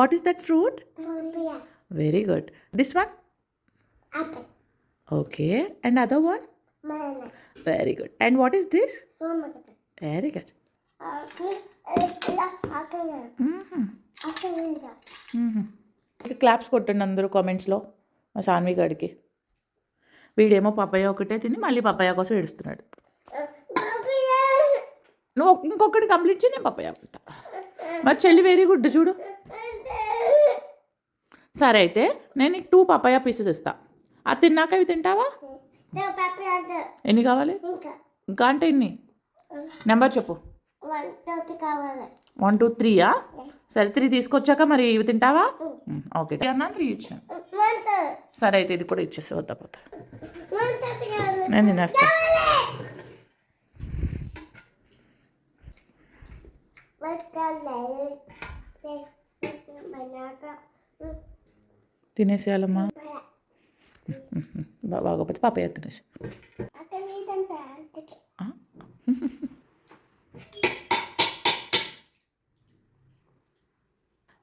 What is that fruit? Papaya. Very good. This one? Apple. Okay. And other one? Banana. Very good. And what is this? Pomegranate. Very good. Claps కొట్టండి అందరూ కామెంట్స్లో మా సాన్వి గడికి. వీడేమో papaya ఒకటే తిని మళ్ళీ పపాయ కోసం ఏడుస్తున్నాడు. నువ్వు ఇంకొకటి కంప్లీట్ చేయి, నేను పపాయ కొడతా. మరి చెల్లి వెరీ గుడ్ చూడు. సరే అయితే నేను నీకు 2 పపాయ పీసెస్ ఇస్తా. అది తిన్నాక ఇవి తింటావా? ఎన్ని కావాలి? ఇంకా అంటే ఎన్ని? నెంబర్ చెప్పు. 1 2 3 సరే 3 తీసుకొచ్చాక మరి ఇవి తింటావా? ఓకే అన్నా 3 ఇచ్చాను. సరే అయితే ఇది కూడా ఇచ్చేసి వద్దా పోతా. నేను తినేస్తా. తినేసేయాలమ్మా. బాగోపోతే పాపయ్య తినేసి.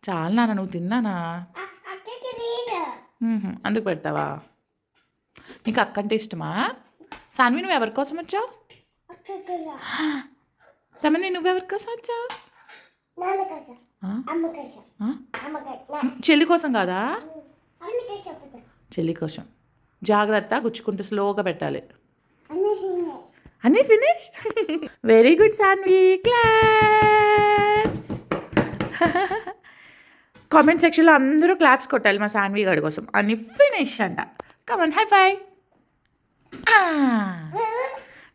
చాలా నాన్న, నువ్వు తిన్నానా? అందుకు పెడతావా? నీకు అక్క అంటే ఇష్టమా? సాన్వి నువ్వు ఎవరి కోసం వచ్చావు? సమన్వి నువ్వెవరి కోసం వచ్చావు? చెల్లి కోసం కాదా? చెల్లి కోసం. జాగ్రత్త, గుచ్చుకుంటూ స్లోగా పెట్టాలి. అన్నీ finish. Very good Saanvi, claps. Comment సెక్షన్లో అందరూ క్లాప్స్ కొట్టాలి మా సాన్వి గారి కోసం. అన్ని ఫినిష్ అంట. కమన్ హై ఫై.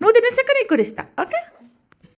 నువ్వు తినేసాక నీకు కూడా ఇస్తా. ఓకే.